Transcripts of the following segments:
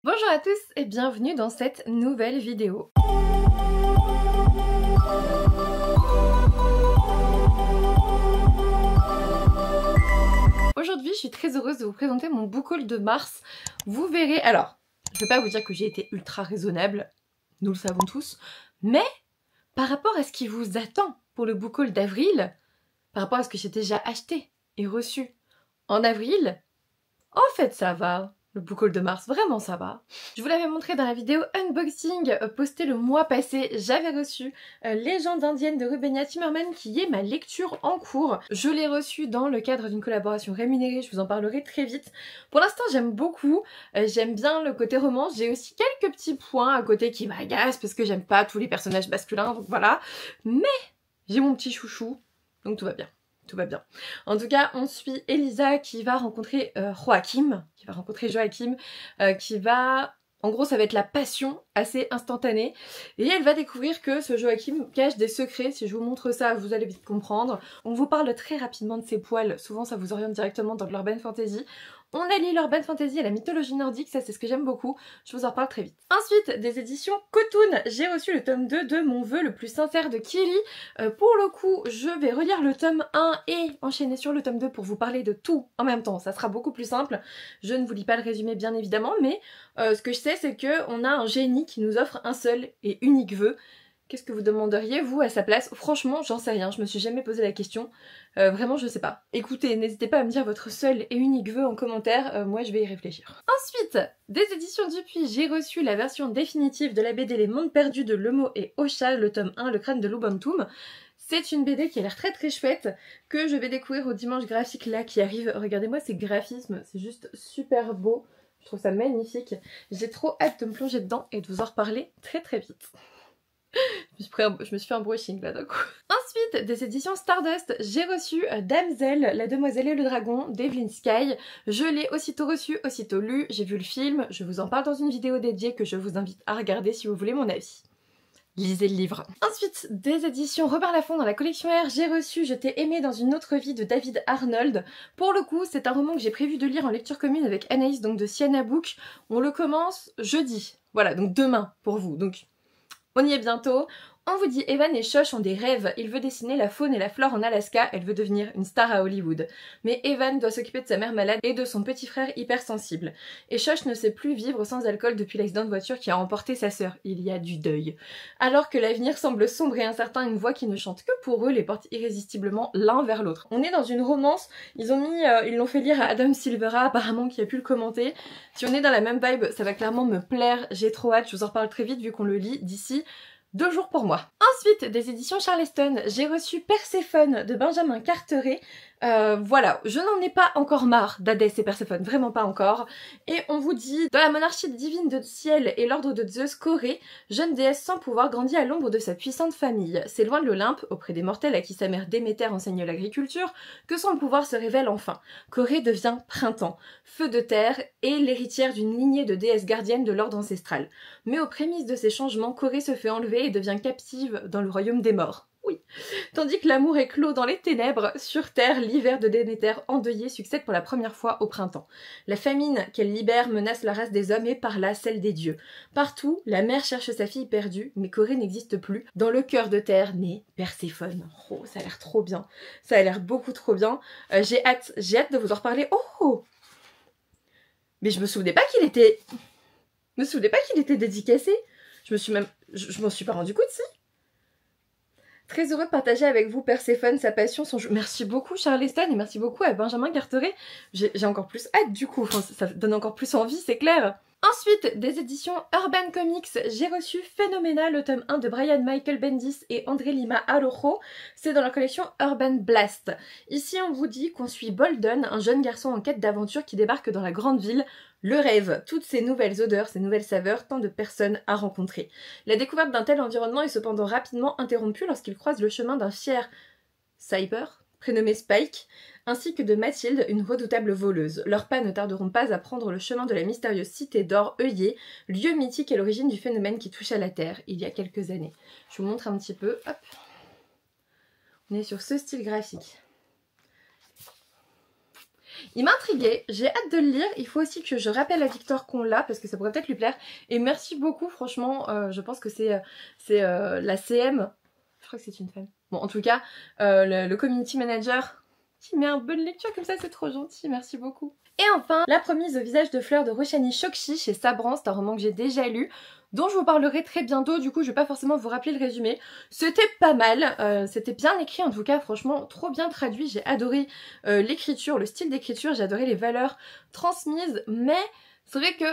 Bonjour à tous et bienvenue dans cette nouvelle vidéo. Aujourd'hui, je suis très heureuse de vous présenter mon book haul de mars. Vous verrez, alors, je ne vais pas vous dire que j'ai été ultra raisonnable, nous le savons tous, mais par rapport à ce qui vous attend pour le book haul d'avril, par rapport à ce que j'ai déjà acheté et reçu en avril, en fait ça va. Le book haul de mars, vraiment ça va. Je vous l'avais montré dans la vidéo unboxing postée le mois passé. J'avais reçu Légende indienne de Rubenia Timmerman qui est ma lecture en cours. Je l'ai reçu dans le cadre d'une collaboration rémunérée, je vous en parlerai très vite. Pour l'instant j'aime beaucoup, j'aime bien le côté romance. J'ai aussi quelques petits points à côté qui m'agacent parce que j'aime pas tous les personnages masculins, donc voilà. Mais j'ai mon petit chouchou, donc tout va bien. Tout va bien. En tout cas, on suit Elisa qui va rencontrer Joachim, qui va... En gros, ça va être la passion assez instantanée. Et elle va découvrir que ce Joachim cache des secrets. Si je vous montre ça, vous allez vite comprendre. On vous parle très rapidement de ses poils. Souvent, ça vous oriente directement dans de l'urban fantasy. On allie l'urban fantasy à la mythologie nordique, ça c'est ce que j'aime beaucoup, je vous en reparle très vite. Ensuite, des éditions Cotoon, j'ai reçu le tome 2 de Mon vœu le plus sincère de Kili. Pour le coup, je vais relire le tome 1 et enchaîner sur le tome 2 pour vous parler de tout en même temps, ça sera beaucoup plus simple. Je ne vous lis pas le résumé bien évidemment, mais ce que je sais c'est qu'on a un génie qui nous offre un seul et unique vœu. Qu'est-ce que vous demanderiez, vous, à sa place? Franchement, j'en sais rien, je me suis jamais posé la question. Vraiment, je sais pas. Écoutez, n'hésitez pas à me dire votre seul et unique vœu en commentaire, moi je vais y réfléchir. Ensuite, des éditions Dupuis, j'ai reçu la version définitive de la BD Les Mondes Perdus de Lemo et Ocha, le tome 1, Le crâne de l'Ubantum. C'est une BD qui a l'air très très chouette, que je vais découvrir au dimanche graphique là qui arrive. Regardez-moi ces graphismes, c'est juste super beau. Je trouve ça magnifique. J'ai trop hâte de me plonger dedans et de vous en reparler très très vite. Je me suis fait un brushing là d'un coup. Ensuite, des éditions Stardust, j'ai reçu Damsel, la demoiselle et le dragon d'Evelyn Sky. Je l'ai aussitôt reçu, aussitôt lu, j'ai vu le film, je vous en parle dans une vidéo dédiée que je vous invite à regarder si vous voulez mon avis. Lisez le livre. Ensuite, des éditions Robert Laffont dans la collection R, j'ai reçu Je t'ai aimé dans une autre vie de David Arnold. Pour le coup, c'est un roman que j'ai prévu de lire en lecture commune avec Anaïs, donc de Sienna Book. On le commence jeudi. Voilà, donc demain pour vous. Donc on y est bientôt. On vous dit Evan et Shosh ont des rêves. Il veut dessiner la faune et la flore en Alaska. Elle veut devenir une star à Hollywood. Mais Evan doit s'occuper de sa mère malade et de son petit frère hypersensible. Et Shosh ne sait plus vivre sans alcool depuis l'accident de voiture qui a emporté sa sœur. Il y a du deuil. Alors que l'avenir semble sombre et incertain, une voix qui ne chante que pour eux les porte irrésistiblement l'un vers l'autre. On est dans une romance. Ils l'ont fait lire à Adam Silvera apparemment qui a pu le commenter. Si on est dans la même vibe, ça va clairement me plaire. J'ai trop hâte. Je vous en reparle très vite vu qu'on le lit d'ici 2 jours pour moi. Ensuite, des éditions Charleston, j'ai reçu Perséphone de Benjamin Carteret. Voilà, je n'en ai pas encore marre d'Hadès et Perséphone, vraiment pas encore. Et on vous dit, dans la monarchie divine de ciel et l'ordre de Zeus, Corée, jeune déesse sans pouvoir, grandit à l'ombre de sa puissante famille. C'est loin de l'Olympe, auprès des mortels à qui sa mère Déméter enseigne l'agriculture, que son pouvoir se révèle enfin. Corée devient printemps, feu de terre et l'héritière d'une lignée de déesses gardiennes de l'ordre ancestral. Mais aux prémices de ces changements, Corée se fait enlever et devient captive dans le royaume des morts. Oui. Tandis que l'amour est clos dans les ténèbres, sur Terre, l'hiver de Déméter endeuillé succède pour la première fois au printemps. La famine qu'elle libère menace la race des hommes et par là celle des dieux. Partout, la mère cherche sa fille perdue, mais Corée n'existe plus. Dans le cœur de Terre naît Perséphone. Oh, ça a l'air trop bien. Ça a l'air beaucoup trop bien. J'ai hâte de vous en reparler. Oh! Mais je me souvenais pas qu'il était... dédicacé. Je m'en suis pas rendu compte, si. Très heureux de partager avec vous Perséphone, sa passion, son jeu. Merci beaucoup Charleston et merci beaucoup à Benjamin Carteret. J'ai encore plus hâte du coup, enfin, ça donne encore plus envie, c'est clair. Ensuite, des éditions Urban Comics, j'ai reçu Phénoménal, le tome 1 de Brian Michael Bendis et André Lima Arojo. C'est dans la collection Urban Blast. Ici, on vous dit qu'on suit Bolden, un jeune garçon en quête d'aventure qui débarque dans la grande ville. Le rêve, toutes ces nouvelles odeurs, ces nouvelles saveurs, tant de personnes à rencontrer. La découverte d'un tel environnement est cependant rapidement interrompue lorsqu'il croise le chemin d'un fier cyber, prénommé Spike, ainsi que de Mathilde, une redoutable voleuse. Leurs pas ne tarderont pas à prendre le chemin de la mystérieuse cité d'or œillée, lieu mythique à l'origine du phénomène qui toucha la Terre il y a quelques années. Je vous montre un petit peu, hop. On est sur ce style graphique. Il m'a intriguée, j'ai hâte de le lire. Il faut aussi que je rappelle à Victor qu'on l'a parce que ça pourrait peut-être lui plaire. Et merci beaucoup, franchement, je pense que c'est la CM. Je crois que c'est une femme. Bon, en tout cas, le community manager qui met un bonne lecture comme ça, c'est trop gentil, merci beaucoup. Et enfin, La promise au visage de fleurs de Roshani Chokshi chez Sabran, c'est un roman que j'ai déjà lu, dont je vous parlerai très bientôt, du coup je vais pas forcément vous rappeler le résumé. C'était pas mal, c'était bien écrit en tout cas, franchement trop bien traduit, j'ai adoré l'écriture, le style d'écriture, j'ai adoré les valeurs transmises, mais c'est vrai que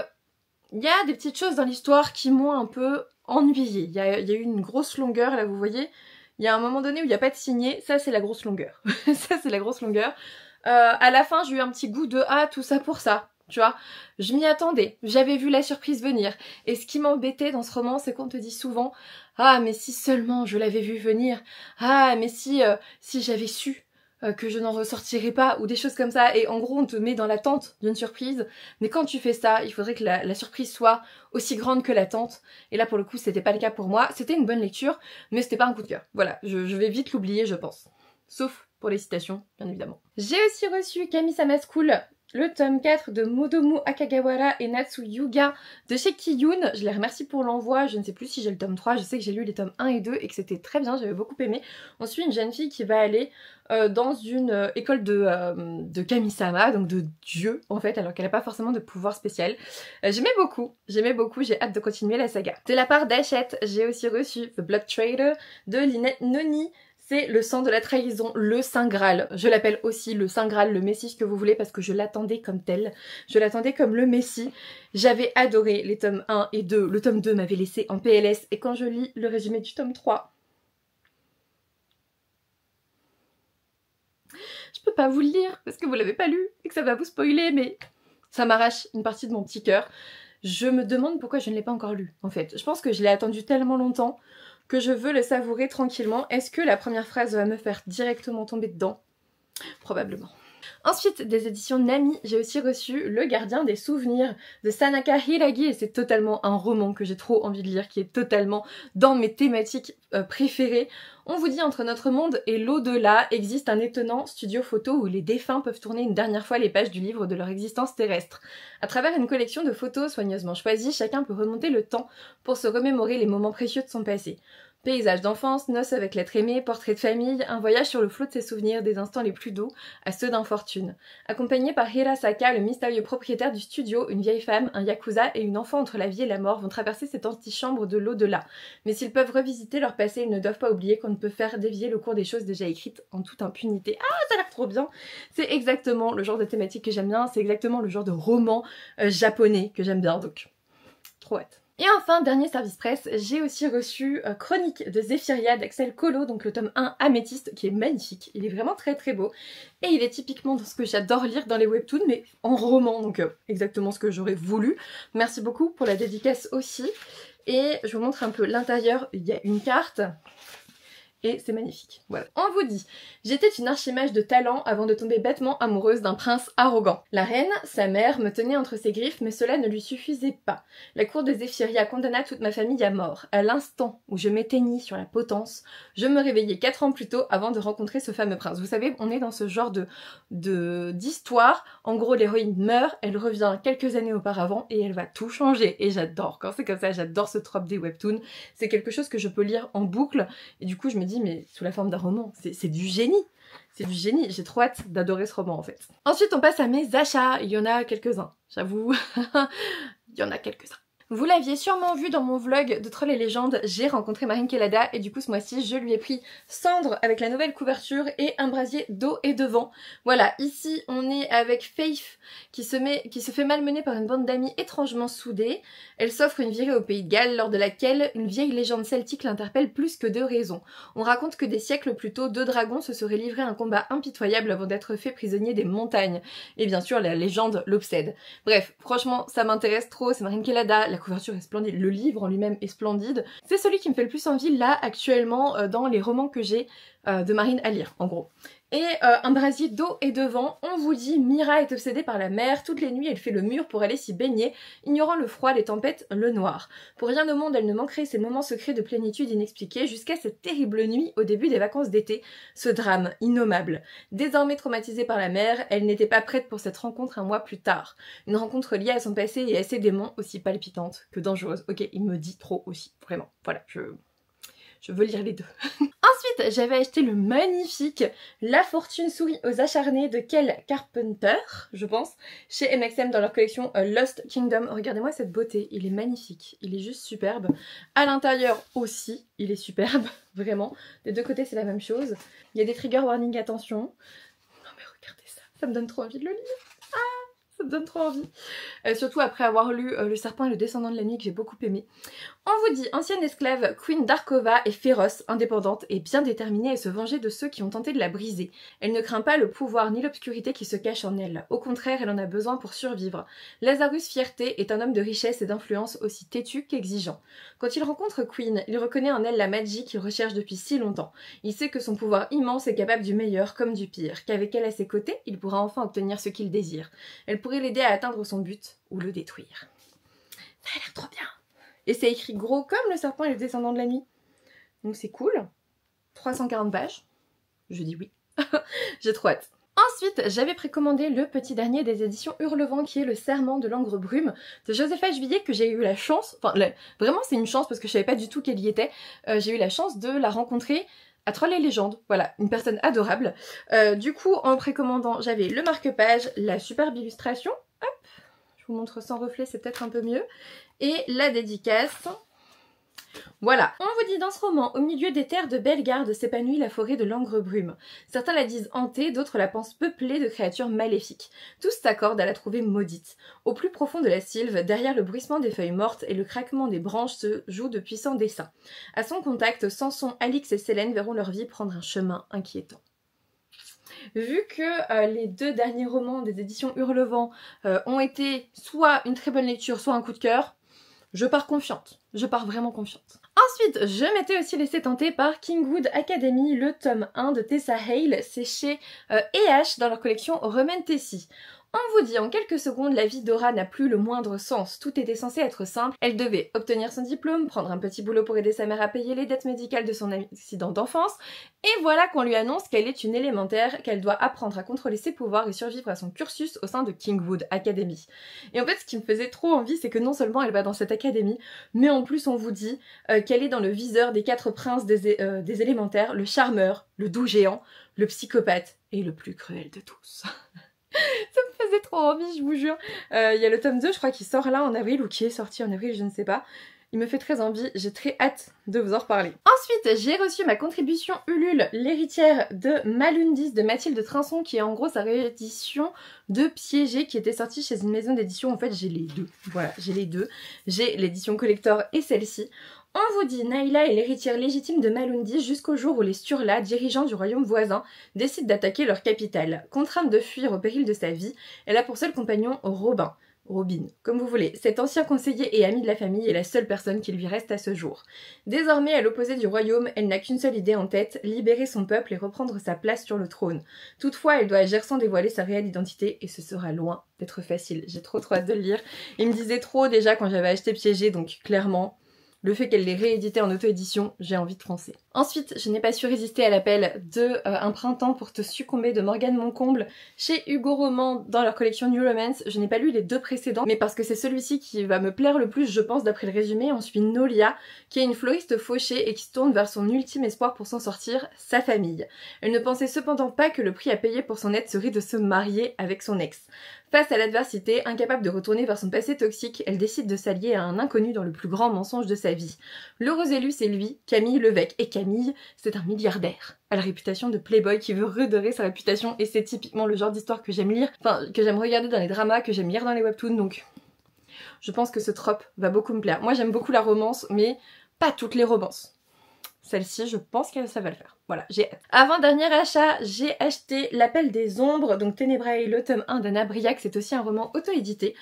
il y a des petites choses dans l'histoire qui m'ont un peu ennuyée. Il y a eu une grosse longueur, là vous voyez, il y a un moment donné où il n'y a pas de signé, ça c'est la grosse longueur. Ça c'est la grosse longueur. À la fin j'ai eu un petit goût de ah tout ça pour ça, tu vois. Je m'y attendais, j'avais vu la surprise venir. Et ce qui m'embêtait dans ce roman c'est qu'on te dit souvent ah mais si seulement je l'avais vu venir, ah mais si j'avais su que je n'en ressortirais pas ou des choses comme ça. Et en gros on te met dans l'attente d'une surprise, mais quand tu fais ça il faudrait que la surprise soit aussi grande que l'attente. Et là pour le coup c'était pas le cas pour moi, c'était une bonne lecture mais c'était pas un coup de cœur. Voilà, je vais vite l'oublier je pense. Sauf pour les citations, bien évidemment. J'ai aussi reçu Kami-sama School, le tome 4 de Modomu Akagawara et Natsu Yuga de chez Kiyun. Je les remercie pour l'envoi, je ne sais plus si j'ai le tome 3, je sais que j'ai lu les tomes 1 et 2 et que c'était très bien, j'avais beaucoup aimé. On suit une jeune fille qui va aller dans une école de Kami-sama, donc de dieu en fait, alors qu'elle n'a pas forcément de pouvoir spécial. J'aimais beaucoup, j'ai hâte de continuer la saga. De la part d'Hachette, j'ai aussi reçu The Blood Trader de Lynette Noni. C'est le sang de la trahison, le Saint Graal. Je l'appelle aussi le Saint Graal, le Messie, ce que vous voulez, parce que je l'attendais comme tel. Je l'attendais comme le Messie. J'avais adoré les tomes 1 et 2. Le tome 2 m'avait laissé en PLS. Et quand je lis le résumé du tome 3, je peux pas vous le lire, parce que vous l'avez pas lu, et que ça va vous spoiler, mais ça m'arrache une partie de mon petit cœur. Je me demande pourquoi je ne l'ai pas encore lu, en fait. Je pense que je l'ai attendu tellement longtemps que je veux le savourer tranquillement. Est-ce que la première phrase va me faire directement tomber dedans? Probablement. Ensuite, des éditions Nami, j'ai aussi reçu Le Gardien des Souvenirs de Sanaka Hiragi et c'est totalement un roman que j'ai trop envie de lire, qui est totalement dans mes thématiques préférées. On vous dit entre notre monde et l'au-delà existe un étonnant studio photo où les défunts peuvent tourner une dernière fois les pages du livre de leur existence terrestre. À travers une collection de photos soigneusement choisies, chacun peut remonter le temps pour se remémorer les moments précieux de son passé. Paysages d'enfance, noces avec l'être aimé, portraits de famille, un voyage sur le flot de ses souvenirs des instants les plus doux à ceux d'infortune. Accompagné par Hirasaka, le mystérieux propriétaire du studio, une vieille femme, un yakuza et une enfant entre la vie et la mort vont traverser cette antichambre de l'au-delà. Mais s'ils peuvent revisiter leur passé, ils ne doivent pas oublier qu'on ne peut faire dévier le cours des choses déjà écrites en toute impunité. Ah, ça a l'air trop bien! C'est exactement le genre de thématique que j'aime bien, c'est exactement le genre de roman japonais que j'aime bien, donc trop hâte. Et enfin, dernier service presse, j'ai aussi reçu Chronique de Zéphiria d'Axel Colo, donc le tome 1 Améthyste, qui est magnifique, il est vraiment très très beau, et il est typiquement dans ce que j'adore lire dans les webtoons, mais en roman, donc exactement ce que j'aurais voulu. Merci beaucoup pour la dédicace aussi, et je vous montre un peu l'intérieur, il y a une carte, et c'est magnifique. Voilà. On vous dit, j'étais une archimage de talent avant de tomber bêtement amoureuse d'un prince arrogant. La reine, sa mère, me tenait entre ses griffes, mais cela ne lui suffisait pas. La cour de Zéphiria condamna toute ma famille à mort. À l'instant où je m'éteignis sur la potence, je me réveillai 4 ans plus tôt avant de rencontrer ce fameux prince. Vous savez, on est dans ce genre d'histoire. En gros, l'héroïne meurt, elle revient quelques années auparavant et elle va tout changer. Et j'adore, quand c'est comme ça, j'adore ce trope des webtoons. C'est quelque chose que je peux lire en boucle et du coup je me dis mais sous la forme d'un roman, c'est du génie. C'est du génie, j'ai trop hâte d'adorer ce roman en fait. Ensuite on passe à mes achats, il y en a quelques-uns, j'avoue, il y en a quelques-uns. Vous l'aviez sûrement vu dans mon vlog de Trolls et Légendes, j'ai rencontré Marine Kelada et du coup ce mois-ci je lui ai pris Cendre avec la nouvelle couverture et un brasier d'eau et de vent. Voilà, ici on est avec Faith qui se fait malmener par une bande d'amis étrangement soudés. Elle s'offre une virée au pays de Galles lors de laquelle une vieille légende celtique l'interpelle plus que de raison. On raconte que des siècles plus tôt, 2 dragons se seraient livrés à un combat impitoyable avant d'être faits prisonniers des montagnes. Et bien sûr la légende l'obsède. Bref, franchement ça m'intéresse trop, c'est Marine Kelada, la couverture est splendide, le livre en lui-même est splendide. C'est celui qui me fait le plus envie là actuellement dans les romans que j'ai de Marine à lire en gros. Et un brasier d'eau et de vent. On vous dit, Mira est obsédée par la mer. Toutes les nuits, elle fait le mur pour aller s'y baigner, ignorant le froid, les tempêtes, le noir. Pour rien au monde, elle ne manquerait ces moments secrets de plénitude inexpliqués jusqu'à cette terrible nuit au début des vacances d'été. Ce drame innommable. Désormais traumatisée par la mer, elle n'était pas prête pour cette rencontre un mois plus tard. Une rencontre liée à son passé et à ses démons, aussi palpitante que dangereuse. Ok, il me dit trop aussi, vraiment. Voilà, je veux lire les deux. Ensuite, j'avais acheté le magnifique La Fortune sourit aux acharnés de Kel Carpenter, je pense, chez MXM dans leur collection Lost Kingdom. Regardez-moi cette beauté, il est magnifique, il est juste superbe. À l'intérieur aussi, il est superbe, vraiment. Des deux côtés, c'est la même chose. Il y a des trigger warning, attention. Non mais regardez ça, ça me donne trop envie de le lire. Ça me donne trop envie. Surtout après avoir lu Le Serpent et le Descendant de la Nuit que j'ai beaucoup aimé. On vous dit, ancienne esclave, Queen Darkova est féroce, indépendante et bien déterminée à se venger de ceux qui ont tenté de la briser. Elle ne craint pas le pouvoir ni l'obscurité qui se cache en elle. Au contraire, elle en a besoin pour survivre. Lazarus Fierté est un homme de richesse et d'influence aussi têtu qu'exigeant. Quand il rencontre Queen, il reconnaît en elle la magie qu'il recherche depuis si longtemps. Il sait que son pouvoir immense est capable du meilleur comme du pire, qu'avec elle à ses côtés, il pourra enfin obtenir ce qu'il désire. Elle pourrait l'aider à atteindre son but ou le détruire. Ça a l'air trop bien. Et c'est écrit gros comme Le Serpent et le Descendant de la Nuit. Donc c'est cool. 340 pages. Je dis oui. J'ai trop hâte. Ensuite, j'avais précommandé le petit dernier des éditions Hurlevent qui est Le Serment de l'Angre Brume de Josepha Juvillet que j'ai eu la chance, vraiment c'est une chance parce que je savais pas du tout qu'elle y était, j'ai eu la chance de la rencontrer à Trolls et Légendes, voilà, une personne adorable. Du coup, en précommandant, j'avais le marque-page, la superbe illustration, hop, je vous montre sans reflet, c'est peut-être un peu mieux, et la dédicace. Voilà, on vous dit dans ce roman, au milieu des terres de Bellegarde s'épanouit la forêt de l'Angre Brume. Certains la disent hantée, d'autres la pensent peuplée de créatures maléfiques. Tous s'accordent à la trouver maudite. Au plus profond de la sylve, derrière le bruissement des feuilles mortes et le craquement des branches se jouent de puissants dessins. À son contact, Samson, Alix et Célène verront leur vie prendre un chemin inquiétant. Vu que les deux derniers romans des éditions Hurlevent ont été soit une très bonne lecture, soit un coup de cœur, je pars confiante. Je pars vraiment confiante. Ensuite, je m'étais aussi laissée tenter par Kingwood Academy, le tome 1 de Tessa Hale. C'est chez EH dans leur collection Roman Tessie. On vous dit en quelques secondes, la vie d'Aura n'a plus le moindre sens. Tout était censé être simple. Elle devait obtenir son diplôme, prendre un petit boulot pour aider sa mère à payer les dettes médicales de son accident d'enfance. Et voilà qu'on lui annonce qu'elle est une élémentaire, qu'elle doit apprendre à contrôler ses pouvoirs et survivre à son cursus au sein de Kingwood Academy. Et en fait, ce qui me faisait trop envie, c'est que non seulement elle va dans cette académie, mais en plus on vous dit qu'elle est dans le viseur des 4 princes des élémentaires, le charmeur, le doux géant, le psychopathe et le plus cruel de tous. Ça me faisait trop envie, je vous jure. Il y a le tome 2, je crois, qui sort là en avril, ou qui est sorti en avril, je ne sais pas. Il me fait très envie, j'ai très hâte de vous en reparler. Ensuite, j'ai reçu ma contribution Ulule, l'héritière de Malundis de Mathilde Trinçon, qui est en gros sa réédition de Piégé, qui était sortie chez une maison d'édition. En fait, j'ai les deux. Voilà, j'ai les deux. J'ai l'édition collector et celle-ci. On vous dit, Naïla est l'héritière légitime de Malundis jusqu'au jour où les Sturla, dirigeants du royaume voisin, décident d'attaquer leur capitale. Contrainte de fuir au péril de sa vie, elle a pour seul compagnon Robin, comme vous voulez. Cet ancien conseiller et ami de la famille est la seule personne qui lui reste à ce jour. Désormais, à l'opposé du royaume, elle n'a qu'une seule idée en tête, libérer son peuple et reprendre sa place sur le trône. Toutefois, elle doit agir sans dévoiler sa réelle identité et ce sera loin d'être facile. J'ai trop hâte de le lire. Il me disait trop déjà quand j'avais acheté Piégé, donc clairement... Le fait qu'elle l'ait réédité en auto-édition, j'ai envie de foncer. Ensuite, je n'ai pas su résister à l'appel de Un printemps pour te succomber de Morgane Moncomble chez Hugo Roman dans leur collection New Romance. Je n'ai pas lu les deux précédents, mais parce que c'est celui-ci qui va me plaire le plus, je pense, d'après le résumé. On suit Nolia, qui est une fleuriste fauchée et qui se tourne vers son ultime espoir pour s'en sortir, sa famille. Elle ne pensait cependant pas que le prix à payer pour son aide serait de se marier avec son ex. Face à l'adversité, incapable de retourner vers son passé toxique, elle décide de s'allier à un inconnu dans le plus grand mensonge de sa vie. L'heureux élu, c'est lui, Camille Levesque. Et Camille, c'est un milliardaire à la réputation de playboy qui veut redorer sa réputation et c'est typiquement le genre d'histoire que j'aime lire, enfin que j'aime regarder dans les dramas, que j'aime lire dans les webtoons, donc je pense que ce trope va beaucoup me plaire. Moi j'aime beaucoup la romance, mais pas toutes les romances. Celle-ci, je pense que ça va le faire. Voilà, j'ai hâte. Avant-dernier achat, j'ai acheté L'Appel des Ombres, donc Ténébrae, le tome 1 d'Anna Briac. C'est aussi un roman auto-édité.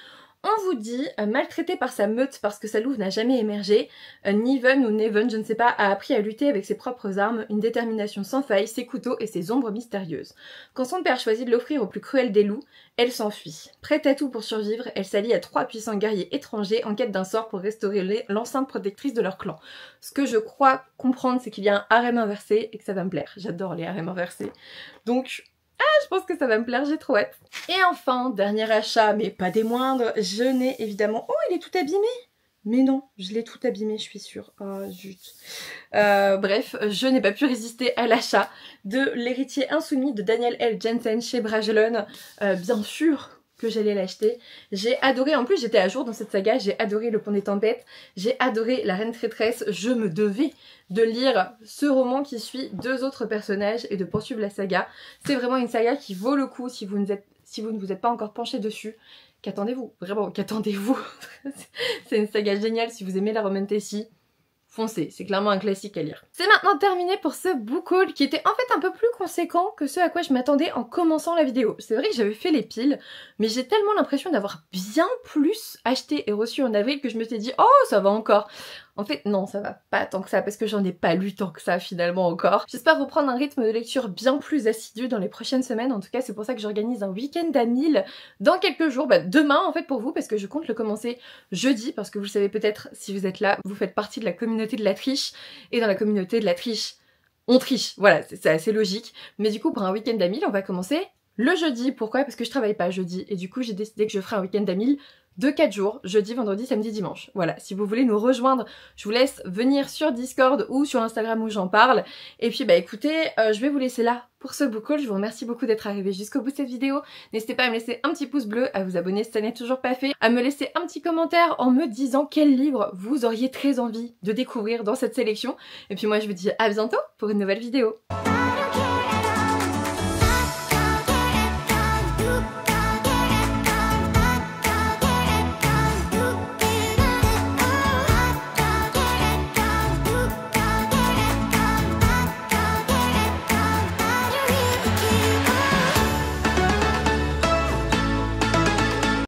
On vous dit, maltraité par sa meute parce que sa louve n'a jamais émergé, Niven ou Neven, je ne sais pas, a appris à lutter avec ses propres armes, une détermination sans faille, ses couteaux et ses ombres mystérieuses. Quand son père choisit de l'offrir au plus cruel des loups, elle s'enfuit. Prête à tout pour survivre, elle s'allie à 3 puissants guerriers étrangers en quête d'un sort pour restaurer l'enceinte protectrice de leur clan. Ce que je crois comprendre, c'est qu'il y a un harem inversé et que ça va me plaire. J'adore les harems inversés. Donc... je pense que ça va me plaire, j'ai trop hâte. Et enfin, dernier achat, mais pas des moindres, je n'ai évidemment... Oh, il est tout abîmé! Mais non, je l'ai tout abîmé, je suis sûre. Oh, zut. Bref, je n'ai pas pu résister à l'achat de l'héritier insoumis de Daniel L. Jensen chez Brajlon. Bien sûr que j'allais l'acheter. J'ai adoré, en plus j'étais à jour dans cette saga, j'ai adoré Le Pont des Tempêtes, j'ai adoré La Reine Traîtresse, je me devais de lire ce roman qui suit 2 autres personnages et de poursuivre la saga. C'est vraiment une saga qui vaut le coup si vous ne vous êtes pas encore penché dessus. Qu'attendez-vous? Vraiment, qu'attendez-vous? C'est une saga géniale si vous aimez la romantasy. Foncez, c'est clairement un classique à lire. C'est maintenant terminé pour ce book haul qui était en fait un peu plus conséquent que ce à quoi je m'attendais en commençant la vidéo. C'est vrai que j'avais fait les piles, mais j'ai tellement l'impression d'avoir bien plus acheté et reçu en avril que je me suis dit « Oh, ça va encore !» En fait, non, ça va pas tant que ça, parce que j'en ai pas lu tant que ça, finalement, encore. J'espère reprendre un rythme de lecture bien plus assidu dans les prochaines semaines. En tout cas, c'est pour ça que j'organise un week-end à 1000 dans quelques jours. Bah, demain, en fait, pour vous, parce que je compte le commencer jeudi, parce que vous le savez peut-être, si vous êtes là, vous faites partie de la communauté de la triche. Et dans la communauté de la triche, on triche. Voilà, c'est assez logique. Mais du coup, pour un week-end à 1000, on va commencer le jeudi. Pourquoi? Parce que je travaille pas jeudi. Et du coup, j'ai décidé que je ferai un week-end à 1000 de 4 jours, jeudi, vendredi, samedi, dimanche. Voilà, si vous voulez nous rejoindre, je vous laisse venir sur Discord ou sur Instagram où j'en parle. Et puis bah écoutez, je vais vous laisser là pour ce book haul. Je vous remercie beaucoup d'être arrivé jusqu'au bout de cette vidéo. N'hésitez pas à me laisser un petit pouce bleu, à vous abonner si ça n'est toujours pas fait, à me laisser un petit commentaire en me disant quel livre vous auriez très envie de découvrir dans cette sélection. Et puis moi je vous dis à bientôt pour une nouvelle vidéo.